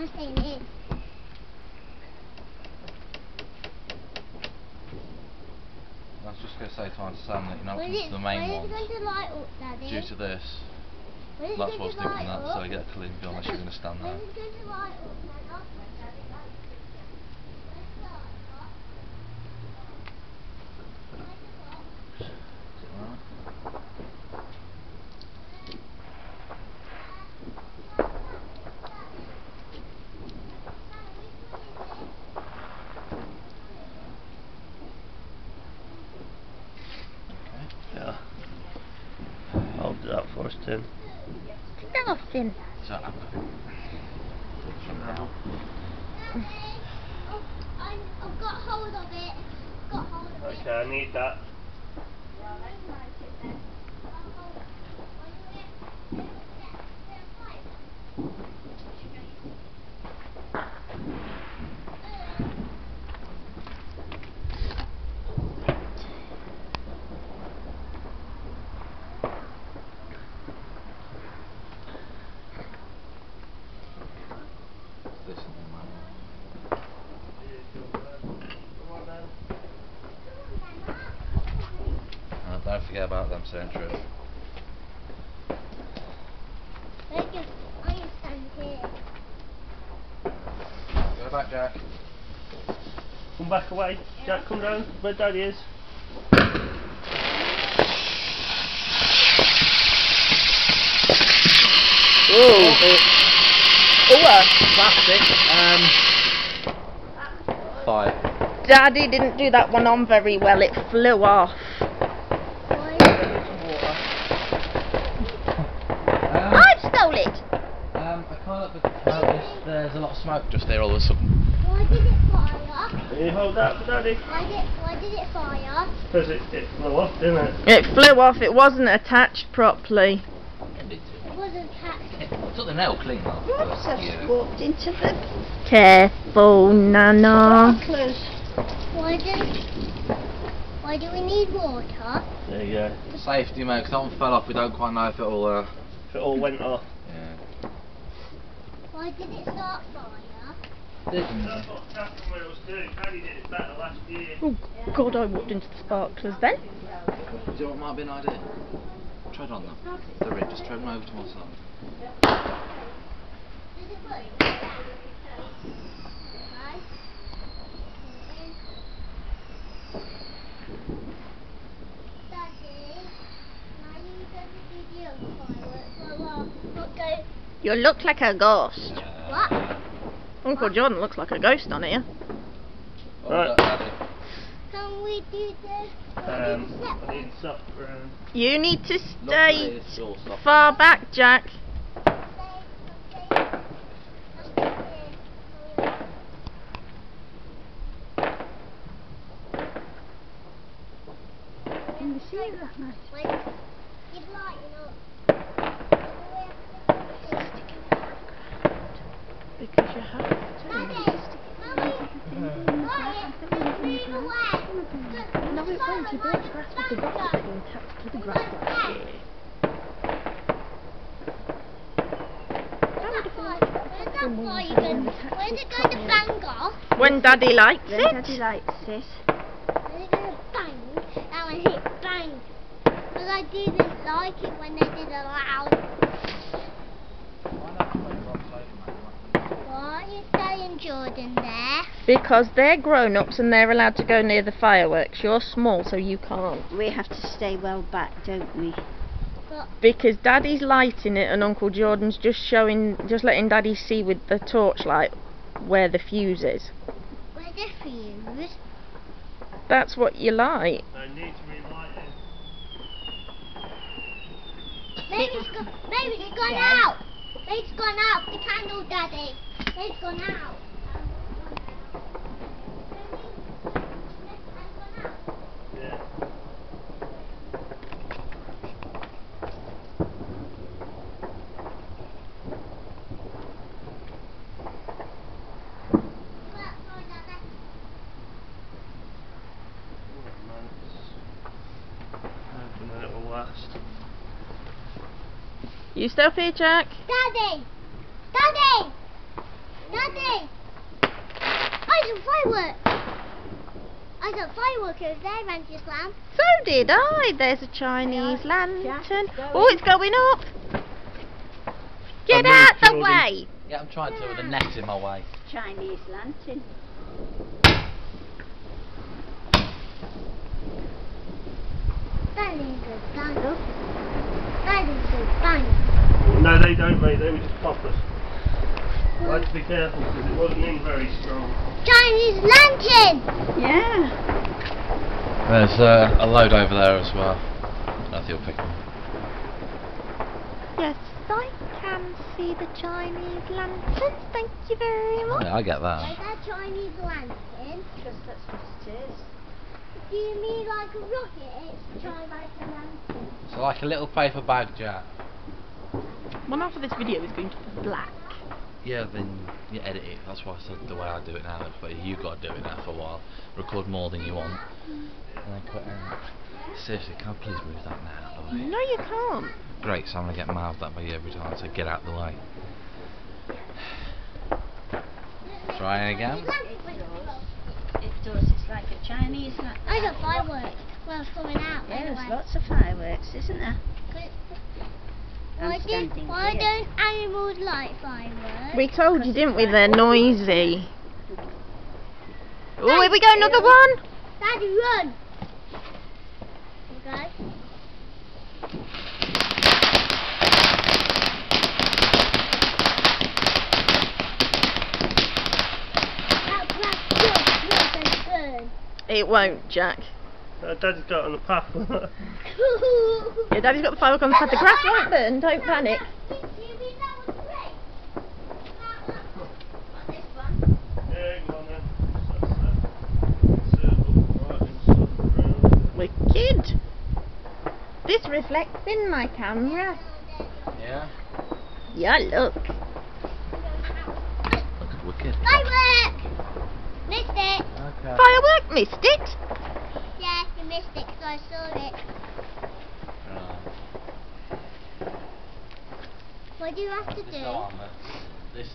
I'm staying in. I was just going to say to Sam that you're not looking to the main ones due to this. That's what I was thinking, that, so I get a clean view unless you're going to stand there. Yeah. I'll do that for us, Tim. Nothing. So, I've got hold of it. Okay, I need that. don't forget about them central. I stand here. Go back, Jack. Come back away. Jack, come down where Daddy is. Oh, plastic. 5. Daddy didn't do that one on very well. It flew off. I stole it. I can't notice there's a lot of smoke just there all of a sudden. Why did it fire? Can you hold that for Daddy? Why did it fire? Because it flew off, didn't it? It flew off. It wasn't attached properly. It wasn't attached. It took the nail clean off. Whoops, I've just walked into the... Careful, Nana. Why do we need water? There you go. Safety, mate, because that one fell off. We don't quite know if it'll... If it all went off. Yeah. Why did it start fire? That's what Catherine Wheels do. Daddy did it better last year. Oh God, I walked into the sparklers then. Do you know what might be an idea? Tread on them. The ridge, just tread them over to one side. Does it work? You look like a ghost. What? Uncle Jordan looks like a ghost on here. Right. Can we do this? I need soft ground. You need to stay far back, Jack. Can you see that much? Keep lighting up. Because you have to. No, it won't. You built grass with the rocks that you attached to the grass last year. Where's it going to bang off? When Daddy likes it. When Daddy likes it. When it's going to bang, that one hit bang. Because I didn't like it when they did a loud. Why are you saying Jordan there? Because they're grown-ups and they're allowed to go near the fireworks. You're small, so you can't. We have to stay well back, don't we? But Because Daddy's lighting it and Uncle Jordan's just letting Daddy see with the torchlight where the fuse is. where's the fuse? That's what you light. I need to relight it. Maybe it's gone out. Maybe it's gone out. The candle, Daddy. Maybe it's gone out. Yeah. Hoping it will last. You stay up here, Jack. Daddy! Daddy! Daddy! I saw firework! I saw firework over there, Randy Slam. So did I. There's a Chinese lantern. Oh, it's going up. Get out the way. Yeah, I'm trying to with a net in my way. Chinese lantern. That is a bang. That is a bang. No, they don't, mate. They were just poppers. I had to be careful because it wasn't in very strong. Chinese lantern! Yeah. There's a load over there as well. I think you'll pick them. Yes, I can see the Chinese lanterns. Thank you very much. Yeah, I get that. Like that Chinese lantern. Because that's what it is. Do you mean like a rocket? It's Chinese like a lantern. So like a little paper bag, Jack. One after this video is going to be black. Yeah, then you edit it. That's why I said the way I do it now. But you've got to do it now for a while. Record more than you want, and then cut it out. Seriously, can I please move that now? Boy? No, you can't. Great, so I'm gonna get mouthed at by you every time. So get out the way. Try it again. It does. It's like a Chinese lantern. I got fireworks. Well, it's coming out. Yeah, there's anyway. lots of fireworks, isn't there? Why standing why here. don't animals like fireworks? We told you, didn't we? They're noisy. Oh, here we go, another one. Daddy, run! Okay. It won't, Jack. Daddy's got it on the path. Yeah, Daddy's got the firework on the path. The grass won't burn. Don't panic. Yeah, go on then. Circle, right, and circle round. Wicked. This reflects in my camera. Yeah. Yeah, look. Looks wicked. Firework! Missed it! Okay. Firework, missed it. Yeah, you missed it because I saw it. What do you have to This do?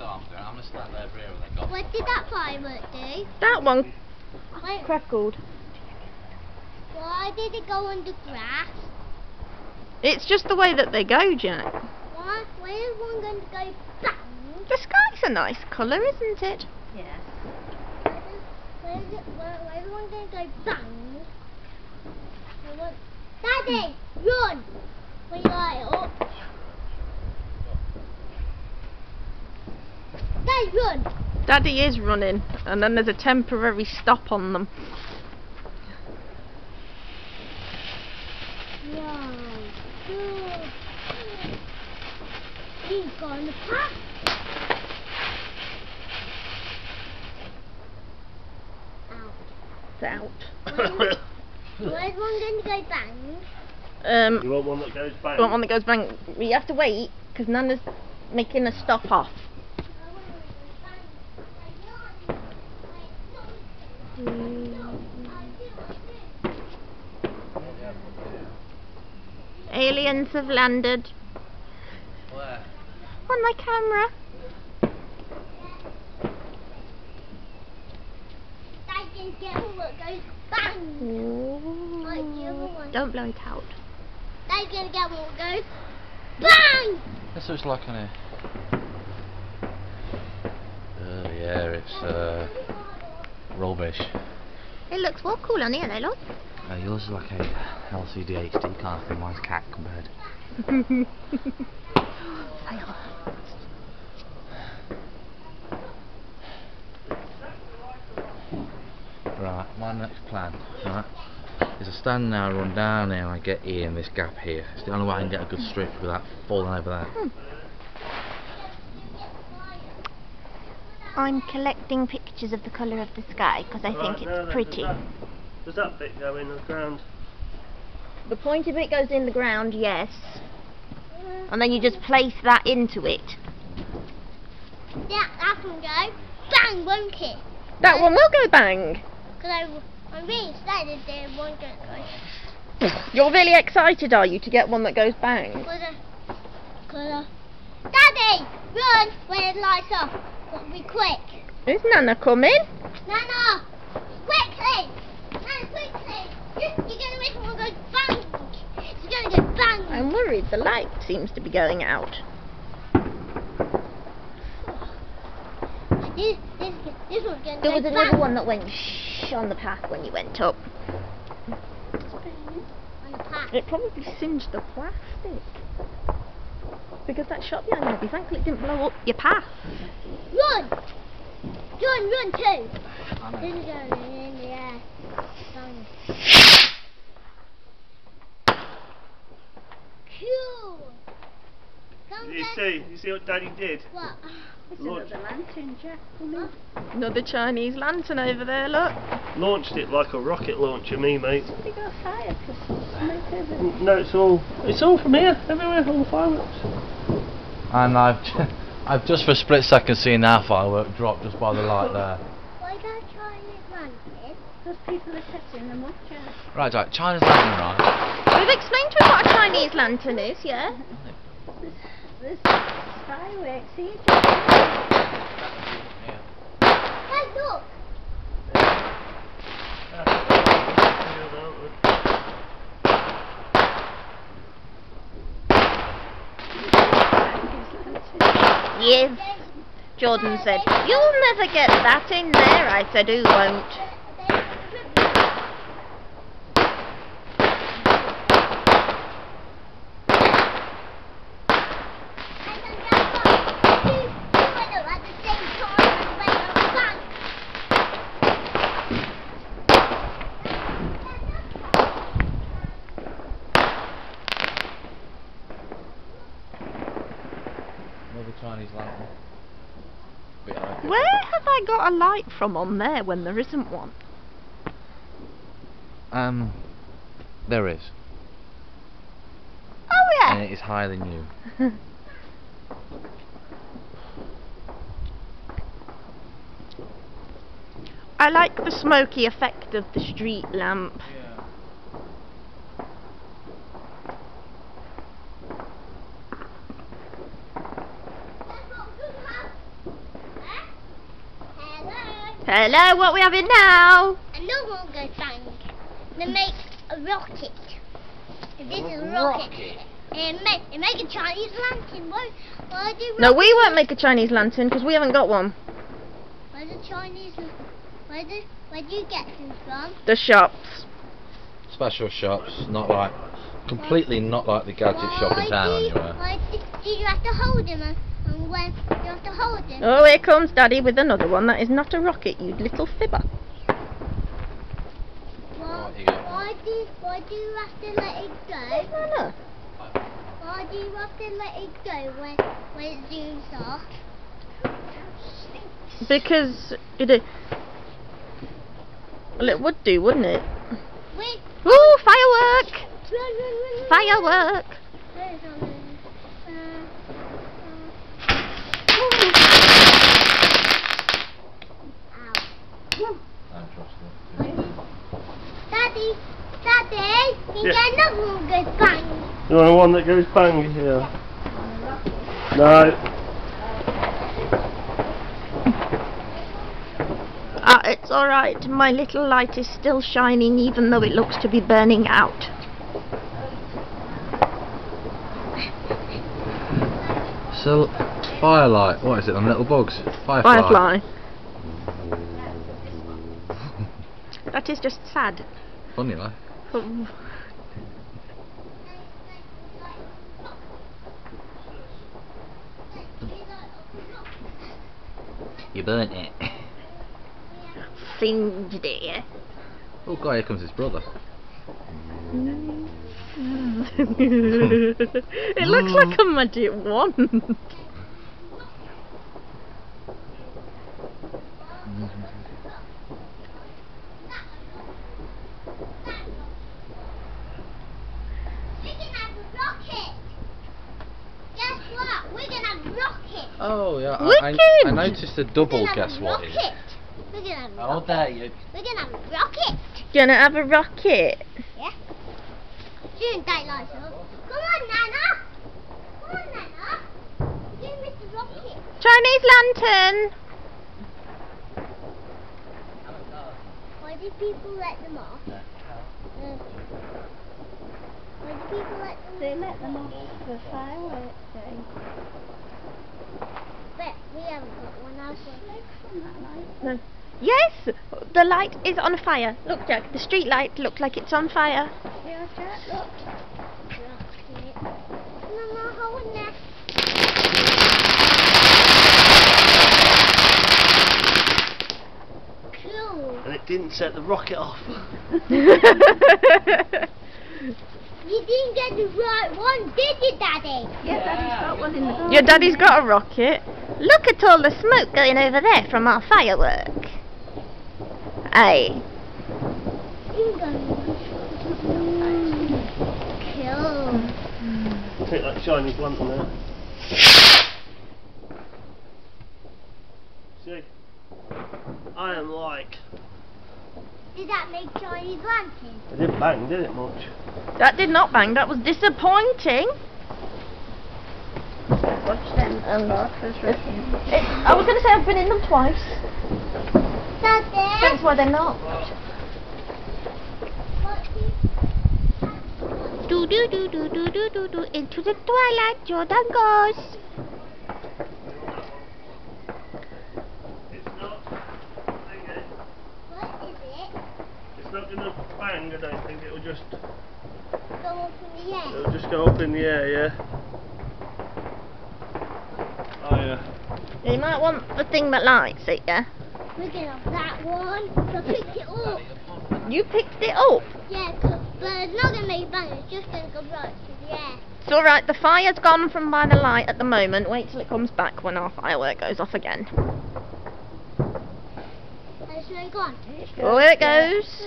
arm, I'm gonna stand over here and then go. What did that firework do? That one Wait, crackled. why did it go on the grass? It's just the way that they go, Jack. Why? Where is one going to go bang? The sky's a nice colour, isn't it? Yes. Where is one going to go bang? Daddy, run! When you light it up. Daddy, run! Daddy is running, and then there's a temporary stop on them. Wow. Good. He's gone the path. It's out. Where's one going to go bang? You want one that goes bang? Want one that goes bang. We have to wait because Nana's making a stop off. Aliens have landed Where? on my camera. I can get one that goes bang. Like the other one. Don't blow it out. I can get one that goes bang. This looks like an. Oh yeah, it's rubbish. It looks well cool on here, though, look. Yours is like a LCD HD kind of thing. Mine's cat compared. Right, my next plan, right, is I stand now, run down here, and I get here in this gap here. It's the only way I can get a good strip without falling over there. I'm collecting pictures of the colour of the sky because I think it's pretty. Does that bit go in the ground? The pointy bit goes in the ground, yes. And then you just place that into it. Yeah, that can go bang, won't it? That one will go bang. Because I'm really excited that it won't go. You're really excited, are you, to get one that goes bang? Daddy, run when it lights up. Gotta be quick. Is Nana coming? Nana! Quickly! Nana, quickly! You're gonna make one go bang! It's gonna go bang! I'm worried the light seems to be going out. This one's gonna There go was bang! another one that went shh on the path when you went up. On the path. It probably singed the plastic. Because that shot behind there, be thankful it didn't blow up your path. Run! Run too! This is going in the air. Bang. Cool! You see what Daddy did? What? It's Launch. another lantern, Jack. Come in. Another Chinese lantern over there, look. Launched it like a rocket launcher, me mate. They got fire because smoke over. No, it's all from here, everywhere, all the fireworks. And I've just for a split second seen our firework drop just by the light there. Why don't Chinese lantern? Because people are setting them up, Jack. Right, Jack, China's lantern, right? We've explained to him what a Chinese lantern is, yeah? There's fireworks here, Jack. Hey, look! Yes. Jordan said, "You'll never get that in there." I said, "Who won't?" Another Chinese lantern. Where have I got a light from on there when there isn't one? There is. Oh And yeah. it is higher than you. I like the smoky effect of the street lamp. Hello, what we having now? Another one goes bang. They make a rocket. If this is a rocket. And make a Chinese lantern. Why do No, we won't make a Chinese lantern because we haven't got one. Where's the Chinese? Where do you get them from? The shops. Special shops, not like, completely not like the gadget shop in town anywhere. Why do you have to hold them? And when you have to hold them? Oh, here comes Daddy with another one. That is not a rocket, you little fibber. Why do you have to let it go? Anna. Why do you have to let it go when it zooms off? Because it. Well, it would do, wouldn't it? Wait. Ooh, firework! Run. Firework! Daddy, you Yeah. get another one goes bang. You want one that goes bang here? No. It's alright, my little light is still shining even though it looks to be burning out. So, firelight, what is it, them little bugs? Firefly. That is just sad. Funny, like. You burnt it. Singed it. Oh god, here comes his brother. It looks like a magic wand. Oh yeah, Wicked! I noticed a double guess what it is. We're gonna have a How rocket. dare you? We're gonna have a rocket. Gonna have a rocket. Yeah. Soon daylight up. Come on, Nana. Come on, Nana. You missed the rocket. Chinese lantern! Why did people let them off? Why did people let them off? They let them off for fireworks day. But we haven't got one else. Smoke from that light. No. Yes! The light is on fire. Look, Jack, the street light looks like it's on fire. Yeah, Jack, look. Mama, hold that. Cool. And it didn't set the rocket off. You didn't get the right one, did you, Daddy? Yeah, Daddy's got one in the garden. Your daddy's got a rocket. Look at all the smoke going over there from our firework. Aye. You got Cool. Take that Chinese lantern there. See? I am like... Did that make Chinese lantern? It didn't bang, did it much? That did not bang, that was disappointing. Watch them unlock us written. I was going to say I've been in them twice. Daddy? That's why they're not. Do do do do do do do do. Into the twilight, Jordan goes. It's not... What is it? It's not going to bang, I don't think. It'll just... Go up in the air. It'll just go up in the air, yeah. Oh yeah. You might want the thing that lights it, yeah? We're going to have that one. So pick it up. You picked it up. Yeah, but it's not going to make a bang. It's just going to go right to the air. It's alright, the fire's gone from by the light at the moment. Wait till it comes back when our firework goes off again. It's really gone. Oh, here it goes.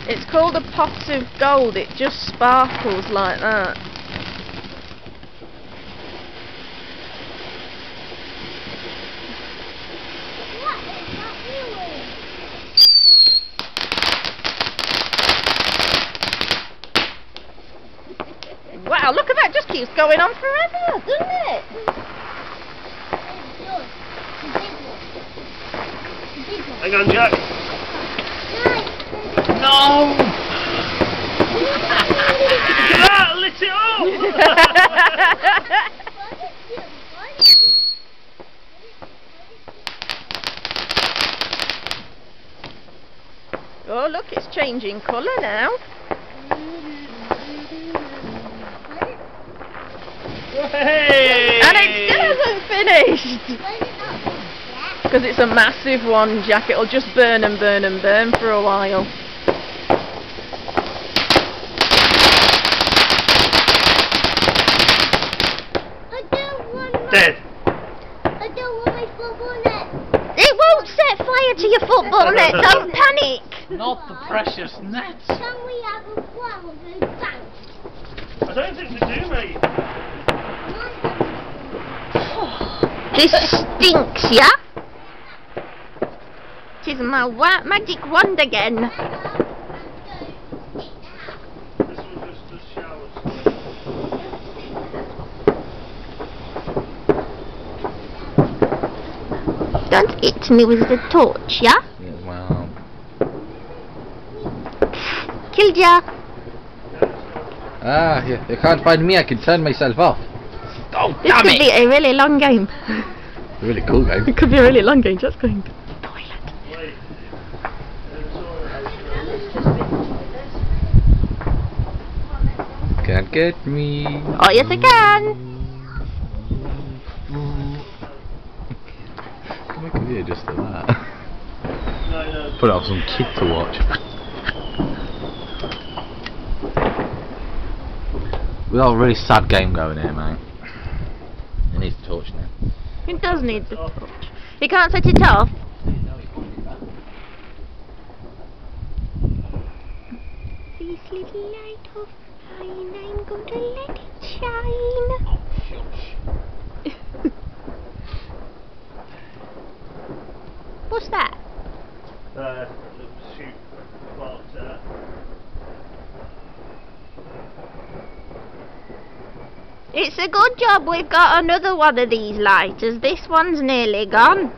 It's called a pot of gold. It just sparkles like that. What is that doing? Wow, look at that. Just keeps going on forever, doesn't it? It's yours. The big one. The big one. Hang on, Jack. No! Look at that! Lit it up! Oh, look, it's changing colour now. Hey! And it still hasn't finished. Because it's a massive one, Jack. It'll just burn and burn and burn for a while. Dead. I don't want my football net. It won't set fire to your football net. Don't panic. Not the precious net. Can we have a one with a bang? I don't think they do, mate. This stinks, yeah? It is my magic wand again. This was just the showers. Don't hit me with the torch, yeah? Yeah, well, Killed ya. you can't find me. I can turn myself off. Oh, This damn could it! be a really long game. A really cool game. It could be a really long game, just going to the toilet. Wait. Can't get me. Oh, yes I can. Come on, here just for that. No. Put it on some kid to watch. We've got a really sad game going here, mate. It needs a torch now. It does need the torch. You can't set it off. This little light of mine, I'm going to let it shine. What's that? Little shoot parked out. It's a good job we've got another one of these lighters. This one's nearly gone.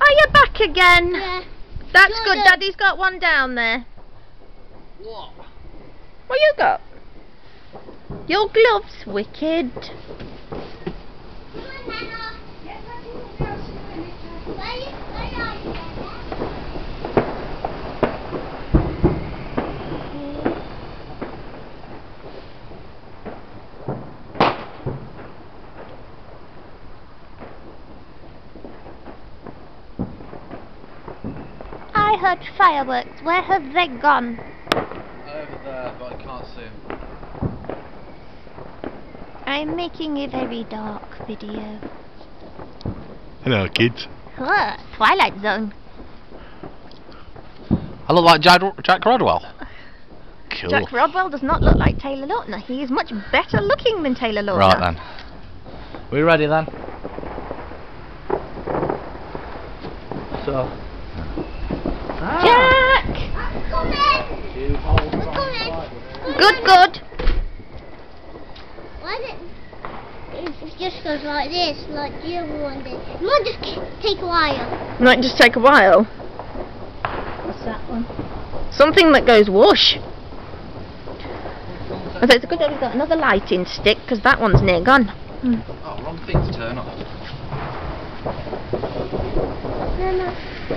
Are you back again? Yeah. That's Sure good. do. Daddy's got one down there. What? What you got? Your gloves, wicked. Come on, Nana. Where are you, I heard fireworks. Where have they gone? Over there, but I can't see him. I'm making a very dark video. Hello, kids. Huh, Twilight Zone. I look like Jack Rodwell. Cool. Jack Rodwell does not look like Taylor Lautner. He is much better looking than Taylor Lautner. Right then. We ready then? So. Jack! I'm coming! I'm coming! Good. Why is it just goes like this, like the other one did? It might just take a while. Might just take a while. What's that one? Something that goes whoosh. I thought it's a good job we've got another lighting stick because that one's near gone. Oh, wrong thing to turn off.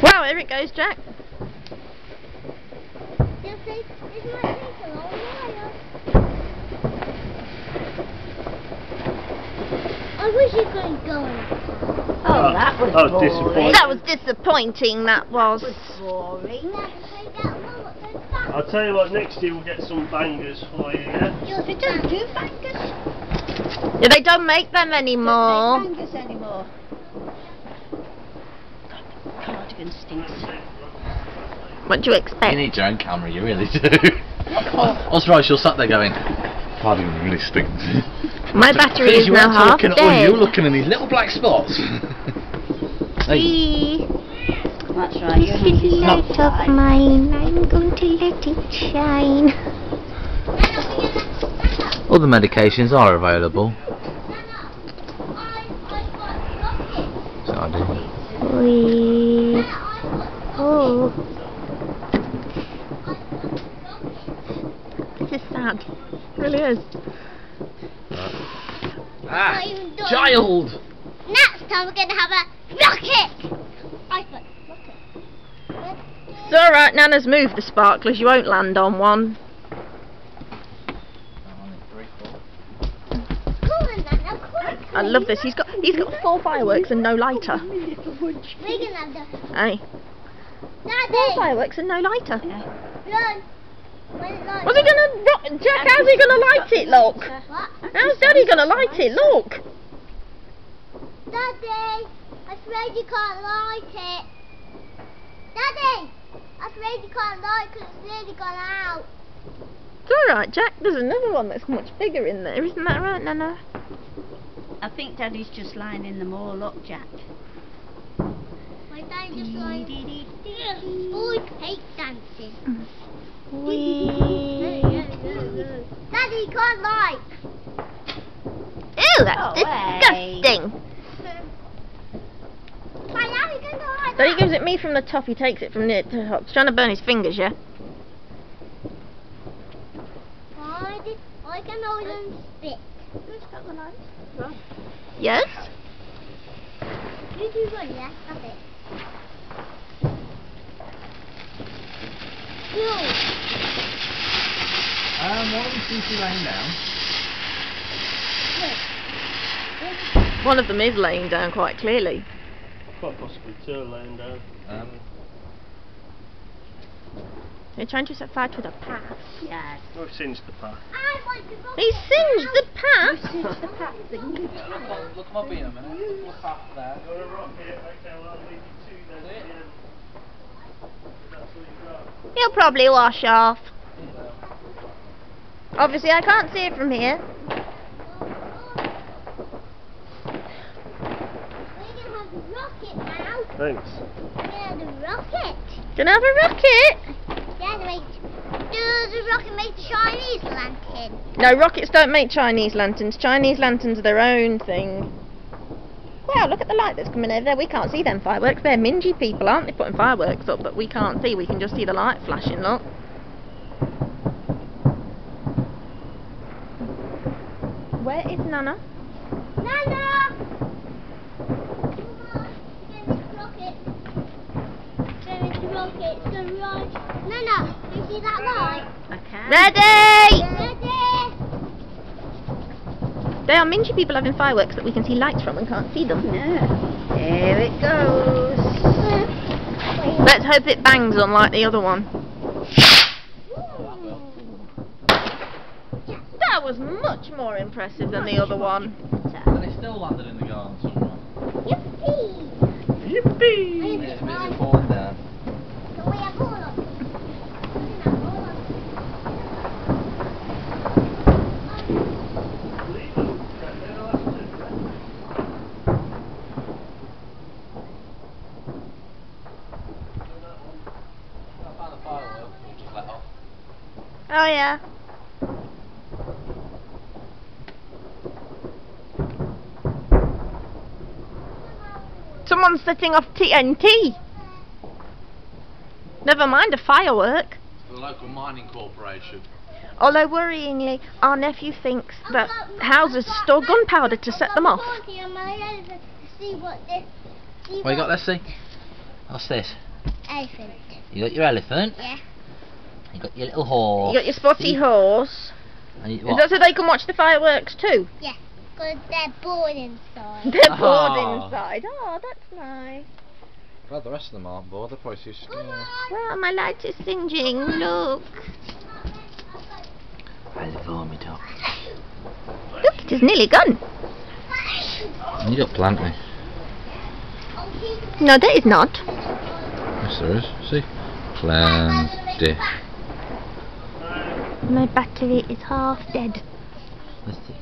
Wow, here it goes, Jack. This might take a long while. I wish you could go in. Oh, that was Oh, boring. disappointing. That was disappointing, that was. Boring. I'll tell you what, next year we'll get some bangers for you, yeah? They don't do bangers. Yeah, they don't make them anymore. Don't make bangers anymore. God, the cardigan stinks. What do you expect? You need your own camera, you really do. I was surprised you're sat there going, cardigan really stinks. My battery is you now weren't half looking at dead. you were looking at these little black spots. Hey. Wee. That's right, you need This to light of stop. mine, I'm going to let it shine. Other medications are available. So I do. Wee. Oh. This is sad. It really is. Ah, Not even done. child! Next time we're going to have a rocket! I thought, rocket. It's alright, Nana's moved the sparklers. You won't land on one. Come on, Nana, quick. I love this. He's got 4 fireworks and no lighter. We're going to have the... Hey, 4 Daddy! fireworks and no lighter. Run! What's he gonna... Jack, how's he gonna light it, look? What? How's Daddy gonna light it, look? Daddy! I'm afraid you can't light it. Daddy! I'm afraid you can't light it because it's nearly gone out. It's alright, Jack. There's another one that's much bigger in there. Isn't that right, Nana? I think Daddy's just lining them all up, Jack. My dad just like... Boys hate dancing. Wee. Daddy, you can't light. Ew, that's Go away. disgusting. My daddy can light. So he gives it me from the top, he takes it from near to the top. He's trying to burn his fingers, yeah? I can hold and spit. Who's got the lights? Right. Yes? You do one, yeah? That's it. No. One of them seems to be laying down. One of them is laying down quite clearly. Quite possibly two are laying down. They're trying to set fire to the path. Yes. We've singed the path. I want to go. He singed the path! It's the path thing. Look at my bean a minute. Look up there. Got a rocket, okay, well I'll leave you two then at the end. He'll probably wash off. Obviously, I can't see it from here. We're gonna have a rocket now. Thanks. We're gonna have a rocket. Gonna have a rocket? Yeah, does the rocket make the Chinese lantern? No, rockets don't make Chinese lanterns. Chinese lanterns are their own thing. Wow, look at the light that's coming over there. We can't see them fireworks. They're mingy people, aren't they, putting fireworks up, but we can't see. We can just see the light flashing, look. Where is Nana? Nana! Come on, get this rocket. Get this rocket. It's gonna rise. Nana, you see that light? Okay. Ready! Ready? They are mingy people having fireworks that we can see lights from and can't see them. No. Here it goes. Let's hope it bangs unlike the other one. That was much more impressive than the other one. And it still landed in the garden somewhere. Yippee! Yippee! It's busy falling down. So we have all of them. I found a firework we just let off. Oh yeah. Someone's setting off TNT. Never mind a firework. The local mining corporation. Although worryingly, our nephew thinks that houses store gunpowder to set them off. What you got, let's see? What's this? Elephant. You got your elephant. Yeah. You got your little horse. You got your spotty horse. And you, Is what? that so they can watch the fireworks too? Yeah. Because they're bored inside. They're bored Oh. inside. Oh, that's nice. Glad the rest of them aren't bored. They're probably too scared. Well, my light is singeing. Look. Where's the vomit up? Look, it is nearly gone. You got plenty. No, there is not. Yes, there is. See? Plenty. My battery is half dead. Let's see.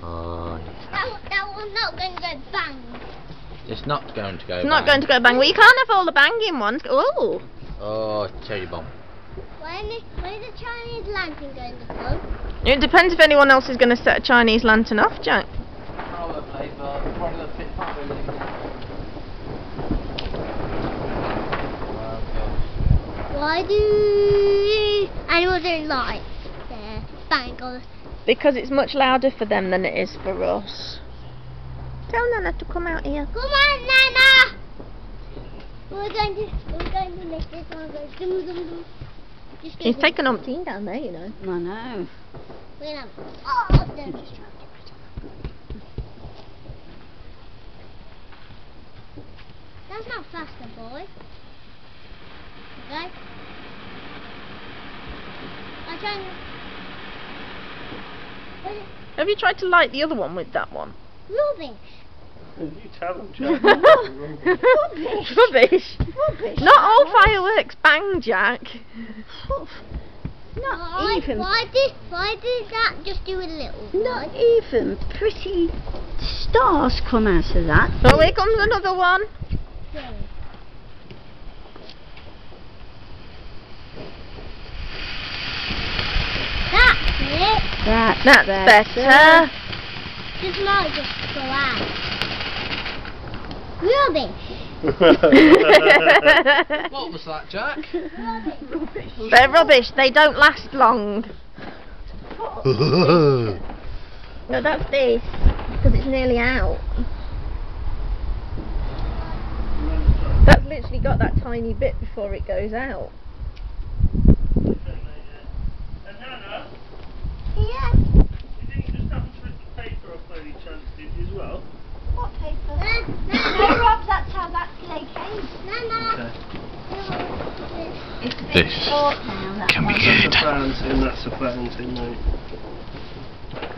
Oh, That one's not going to go bang. it's not going to go. It's not going to go bang. Well, you can't have all the banging ones. Oh. Oh, cherry bomb. When is the Chinese lantern going to go? It depends if anyone else is going to set a Chinese lantern off, Jack. Probably, but probably the fit Why do animals don't like their bang on? Because it's much louder for them than it is for us. Tell Nana to come out here. Come on, Nana! We're going to lift this one. Go dum dum dum. Just She's do taken umpteen down there, you know. I know. We're gonna have all of them. That's not faster, boy. Okay. I'm trying to. What is Have you tried to light the other one with that one? rubbish? You tell them, Jack. Rubbish. Not all fireworks bang, Jack. Not even. Why did that just do a little? Not even pretty stars come out of that. Oh, here comes another one. That's it. That's better. Just not just go out. Rubbish. What was that, Jack? They're rubbish. They don't last long. No, that's this. Because it's nearly out. That's literally got that tiny bit before it goes out. And Nana, Yeah. you didn't just have to rip the paper off by any chance, did you as well? What paper? Rob, that's how that clay came. Nana. It's a bit This short now, that can be one. good. That's a fountain, mate.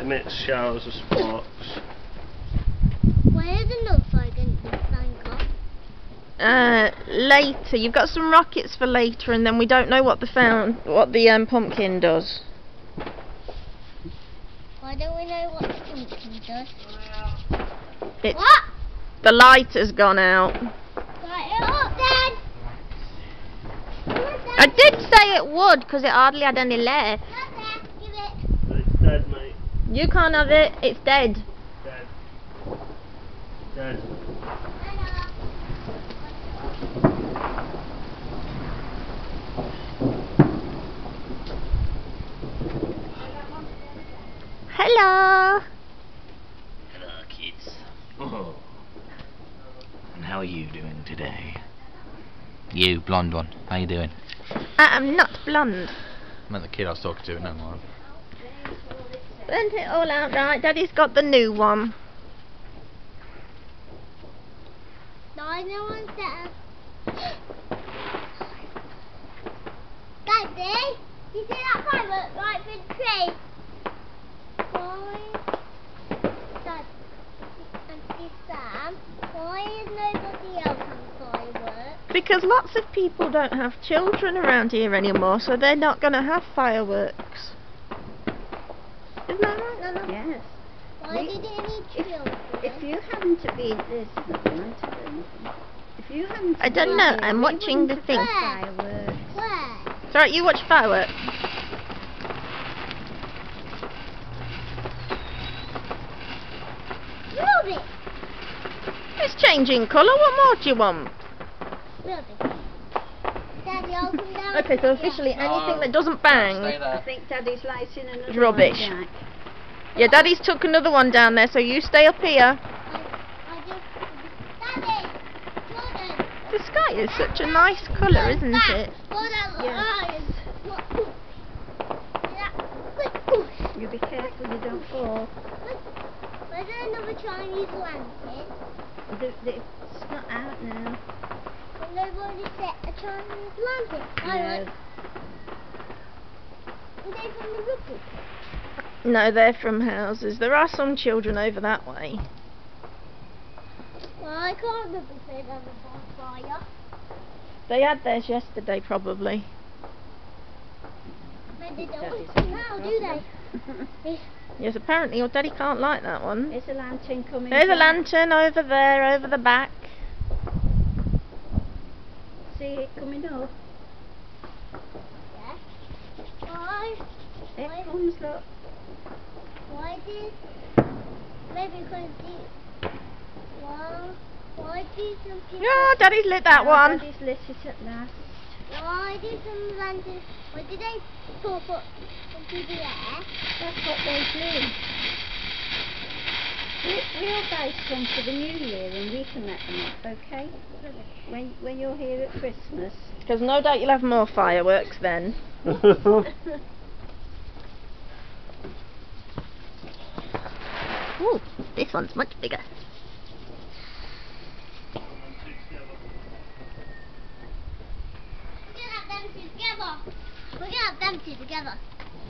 Emits showers of sparks. Where's the nuts I can bang off? Later. You've got some rockets for later, and then we don't know what the pumpkin does. Why don't we know what the pumpkin does? It's, What? the light has gone out. Light it up then. I did say it would, because it hardly had any left. Give it. It's dead, mate. You can't have it. It's dead. Dead. Dead. Hello. Hello, kids. Oh. And how are you doing today? You, blonde one. How you doing? I am not blonde. I meant the kid I was talking to, no more. Isn't it all out right? Daddy's got the new one. No, no one's there. Daddy, you see that firework right through the tree? Why? Dad, Auntie Sam, why is nobody else on fireworks? Because lots of people don't have children around here anymore, so they're not going to have fireworks. Isn't that right, Nana? Yes. Why did it need children? If you happen to be this, if you happen to I don't be know, here, I'm we watching wouldn't the have thing. had fireworks. Where? It's alright, you watch fireworks. Move it! It's changing colour, what more do you want? Move it. Daddy, I'll come down. Okay, so officially anything that doesn't bang. Stay I there. think Daddy's lighting another It's rubbish. one, Jack. Yeah, Daddy's took another one down there, so you stay up here. I just... Daddy! Jordan! The sky is such a nice colour, isn't it? Yeah. You be careful you don't fall. Where's another Chinese lantern? It's not out now. And nobody set a Chinese lantern. No. Are they from the rugby? No, they're from houses. There are some children over that way. Well, I can't remember if they have a bonfire. They had theirs yesterday, probably. But they don't Daddy's want to now, do they? Yes, apparently your daddy can't light that one. There's a lantern coming. There's a Jack. lantern over there, over the back. See it coming up. Yeah. Why? It comes, look. Why did... Maybe because the... Why did some people... Oh, daddy's lit that one. Daddy's lit it at last. Why did some lanterns... Why did they pop up into the air? That's what they do. We all guys come for the New Year and we can let them off, okay? When you're here at Christmas. Because no doubt you'll have more fireworks then. Ooh, this one's much bigger. We're gonna have them two together. We're gonna have them two together.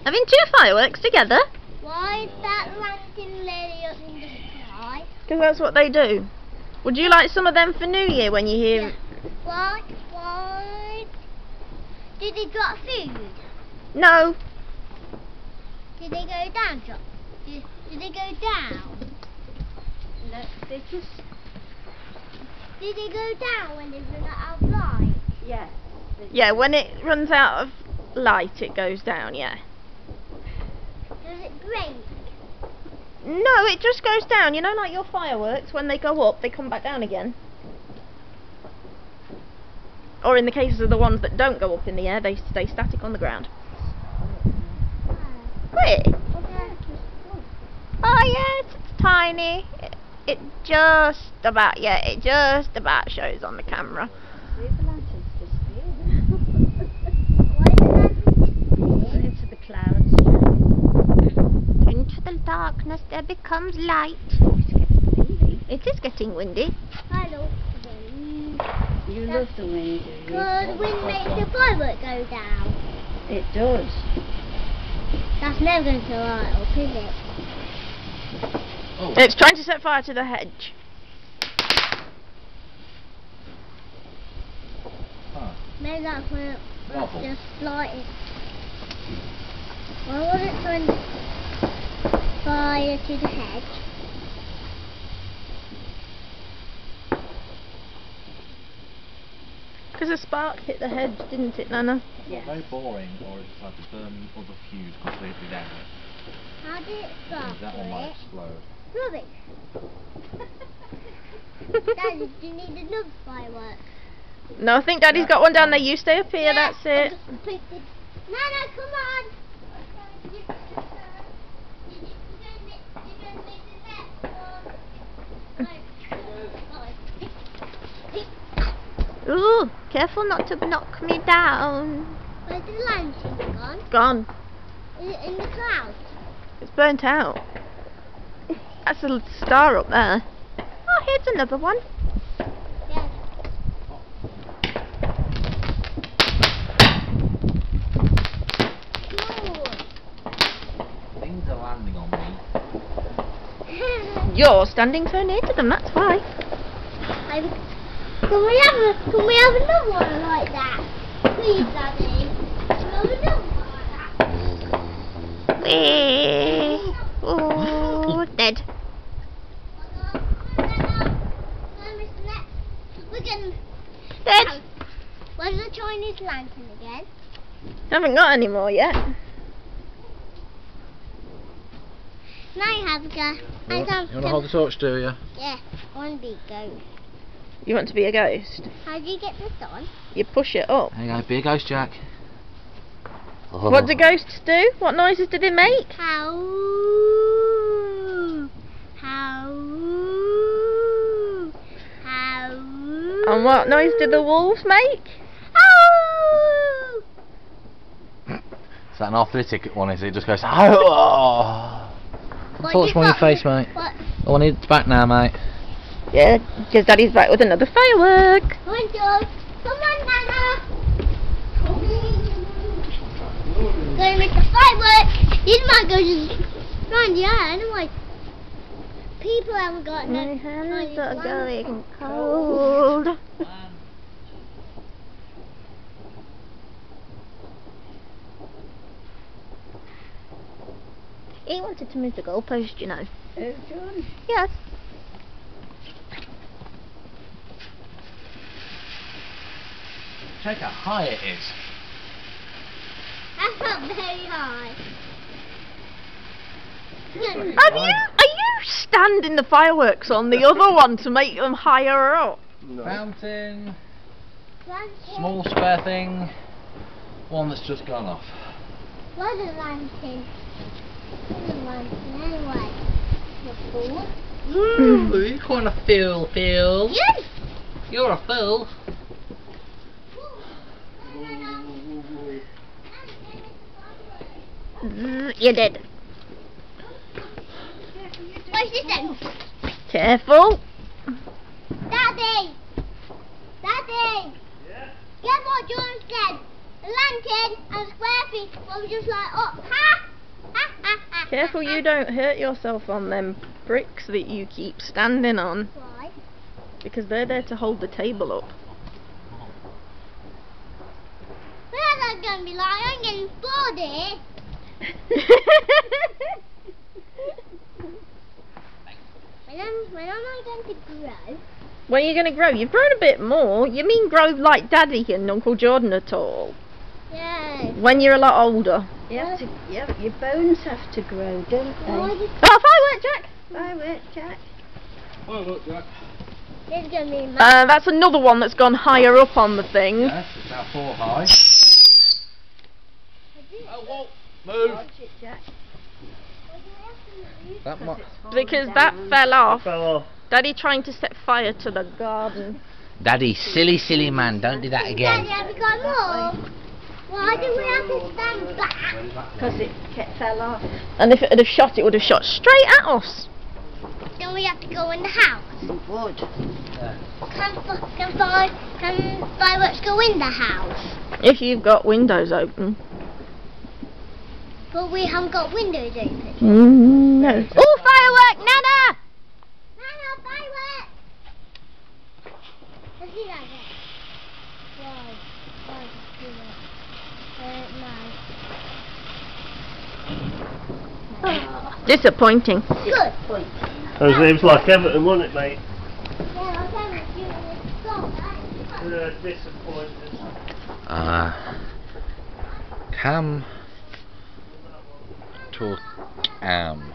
Having two fireworks together? Why is that lantern lady up in the sky? Because that's what they do. Would you like some of them for New Year when you hear... Yeah. Why? Did they drop food? No. Did they go down? Did they go down? No, they just... Did they go down when they run out of light? Yes. Yeah, when it runs out of light it goes down, yeah. Does it break? No, it just goes down. You know, like your fireworks, when they go up, they come back down again. Or in the cases of the ones that don't go up in the air, they stay static on the ground. Where? Oh yes, it's tiny. It just about, yeah, it just about shows on the camera. See the lanterns disappear. Why did that Into the clouds. Into the darkness there becomes light. Oh, it's getting windy. It is getting windy. I love the You love the wind, do you? Because wind makes the firework go down. It does. That's never going to light up, is it? Oh. It's trying to set fire to the hedge. Maybe that's when it Waffle. just lighted. Why would it turn fire to the hedge? Because a spark hit the hedge, didn't it, Nana? Yeah. Very boring, or it's like to burn other fuse completely down. How did it start That one for might it? explode. Rubbish. Daddy, do you need another firework? No, I think Daddy's got one down there. You stay up here, that's it. Nana, come on! Ooh, careful not to knock me down. Where's the lantern gone? Gone. Is it in the clouds? It's burnt out. That's a little star up there. Oh, here's another one. Yes. Things are landing on me. You're standing so near to them, that's why. Can we have another one like that? Please, Daddy. Can we have another one like that? Oh, dead. We're gonna. Dead. Where's the Chinese lantern again? Haven't got any more yet. Now you have a go. You want to hold the torch, do you? Yeah, I want to be a ghost. You want to be a ghost? How do you get this on? You push it up. There you go, be a ghost, Jack. What do ghosts do? What noises do they make? How? How? How? And what noise do the wolves make? How? Is that an arthritic one, is it? It just goes, oh. What Torch you on your got? face, mate. What? Oh, I need it back now, mate. Yeah, because Daddy's back with another firework. One, two. Come on, Nana. Gonna make the firework. These might go just round the eye. Anyway, people haven't got My no. hands are going cold. He wanted to move the goalpost, you know. Oh, John. Yes. Check how high it is. That's not very high. Are you standing the fireworks on the other one to make them higher up? No. Fountain, Lantern. small square thing, one that's just gone off. Where's the lantern? Where's the lantern anyway? The fool. Ooh, you're quite a fool, Phil. Yes. You're a fool. You did. What's this then? Careful. Daddy! Daddy! Yeah? Guess what John said? A lantern and a square thing was just like, oh, ha! Ha ha ha! Careful you don't hurt yourself on them bricks that you keep standing on. Why? Because they're there to hold the table up. Where's that going to be like? I'm getting bored here. When am I going to grow? When are you going to grow? You've grown a bit more. You mean grow like Daddy and Uncle Jordan at all? Yes. When you're a lot older. You have to, yeah, your bones have to grow, don't Why they? did Oh, firework, Jack! Firework, Jack. Oh, look, Jack. this going to be mad? That's another one that's gone higher up on the thing. Yes, it's about 4 high. Oh, whoa, move. Watch it, Jack. That might. Because that fell off. Fell off. Daddy trying to set fire to the garden. Daddy, silly man, don't do that Daddy, again. have you got more? Why do we have to stand back? Because it fell off. And if it had have shot, it would have shot straight at us. Then we have to go in the house. It would. Can fireworks go in the house? If you've got windows open. But we haven't got windows open. No. Oh, firework, Nana! Nana, fireworks! Let's do that again. One, Disappointing. Good. It was like Everton, wasn't it, mate? Yeah, I haven't given this song. Disappointed. Cam to Cam.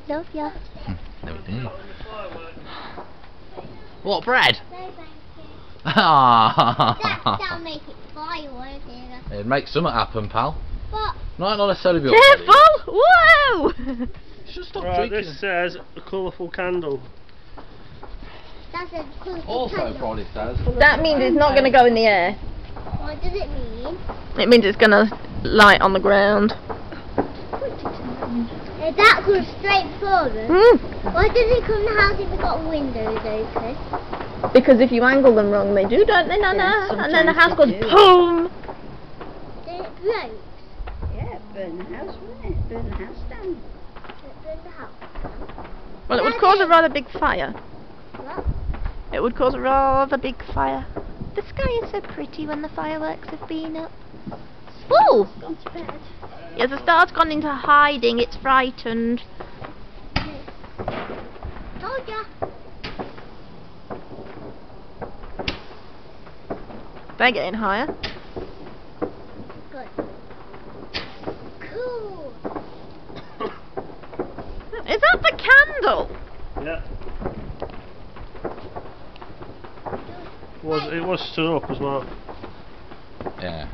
Love ya. No, we do. What, bread? No, thank you. Ah. That'll make it fireworks, yeah. It'd make something happen, pal. But Not necessarily be Careful! Whoa! Just stop Right, drinking. this says a colourful candle. that's a colourful Also, candle. probably says. That means it's not going to go in the air. What does it mean? It means it's going to light on the ground. That goes straight forward. Mm. Why does it come in the house if we've got windows open? Because if you angle them wrong, they do, don't they, Nana? Yeah, And then the house sometimes goes they do. boom. Then it blows. Yeah, burn the house, wouldn't it? Burn the house down. It burns the house. Well, it would cause a rather big fire. What? It would cause a rather big fire. The sky is so pretty when the fireworks have been up. Ooh! Gone to bed. Yeah, the star's gone into hiding. It's frightened. Told ya. They're getting higher. Good. Cool. Is that the candle? Yeah. It was stood up as well. Yeah.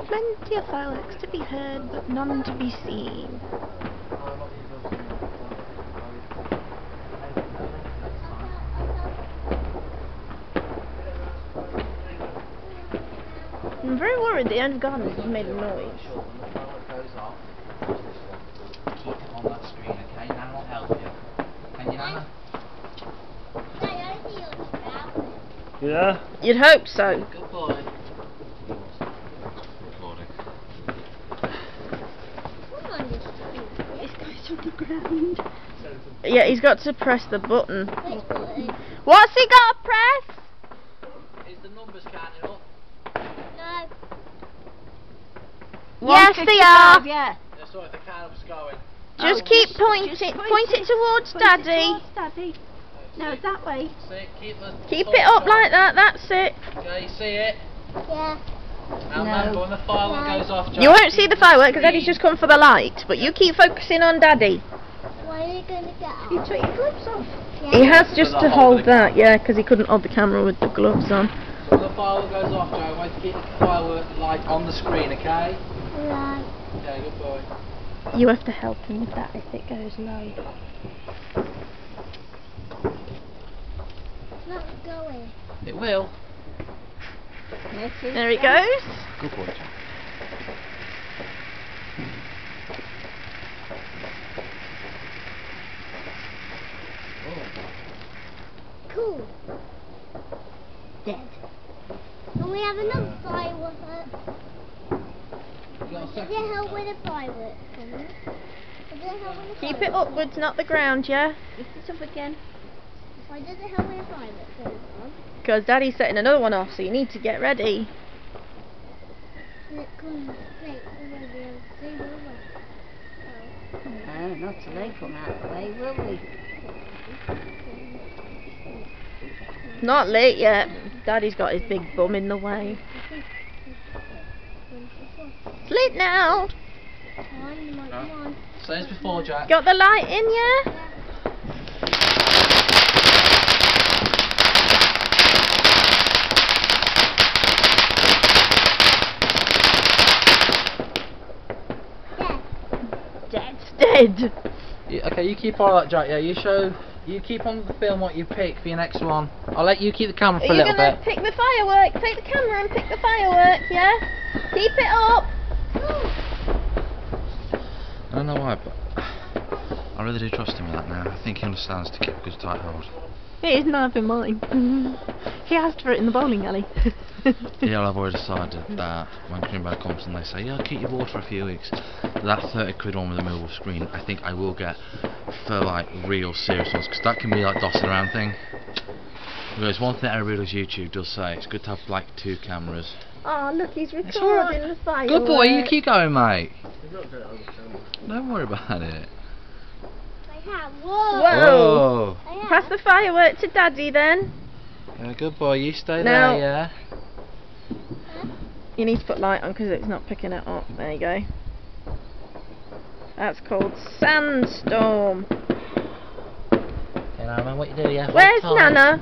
Plenty of fireworks to be heard, but none to be seen. I'm very worried the end of gardens has made a noise. Keep it on that screen, okay? Nana will help you. Can you, Nana? Dad, I see your scrap. Yeah? You'd hope so. Good boy. Recording. Come on, this street. It's going on the ground. Yeah, he's got to press the button. Which button? What's he got to press? Is the numbers counting up? No. Yes, they are. Yeah. That's right, the countup's going. Just keep pointing. Just Point it towards Point it Daddy. towards Daddy. No, that way. See, Keep it up like that. That's it. Okay, you see it? Yeah. Now No. remember, when the firework goes off, You won't see the firework because Daddy's just come for the light. But you keep focusing on Daddy. Why are you going to get out? You took your gloves off. Yeah. He has just to hold that, yeah, because he couldn't hold the camera with the gloves on. when the firework goes off, Joe, wait to keep the firework light on the screen, okay? Right. Okay, good boy. You have to help him with that if it goes low. It's not going. It will. Yes, it There he is. goes. Good boy, Joe. Cool. Dead. And we have another firework. You got a Does second? it help with the fireworks? Does it help with the Keep it fireworks? upwards, not the ground, yeah? Lift it up again. Why does it help with the fireworks? Because Daddy's setting another one off, so you need to get ready. It comes straight over the thing over. No, not till they come out of the way, will we? Not late yet. Daddy's got his big bum in the way. It's late now. Come on. Same as before, Jack. Got the light in, yeah? Dead. Okay, you keep all that, Jack. Yeah, you keep on the film what you pick for your next one. I'll let you keep the camera Are for a you little gonna bit. pick the firework? Take the camera and pick the firework, yeah? Keep it up. I don't know why, but I really do trust him with that now. I think he understands to keep a good tight hold. It is neither mine. He asked for it in the bowling alley. Yeah, well, I've already decided that when Greenberg comes and they say, yeah, I'll keep you bored for a few weeks, that 30 quid one with a movable screen, I think I will get for like real serious ones, because that can be like dossing around thing. Because one thing everybody does YouTube does say, it's good to have like 2 cameras. Oh look, he's It's recording alright. the fireworks. Good boy, you keep going, mate. You've got to do it on the camera. Don't worry about it. I have. Whoa. Whoa. I have. Pass the firework to Daddy then. Yeah, good boy, you stay No. there, yeah? You need to put light on because it's not picking it up. There you go. That's called sandstorm. Hey, Nana, what you do, yeah? Where's Nana?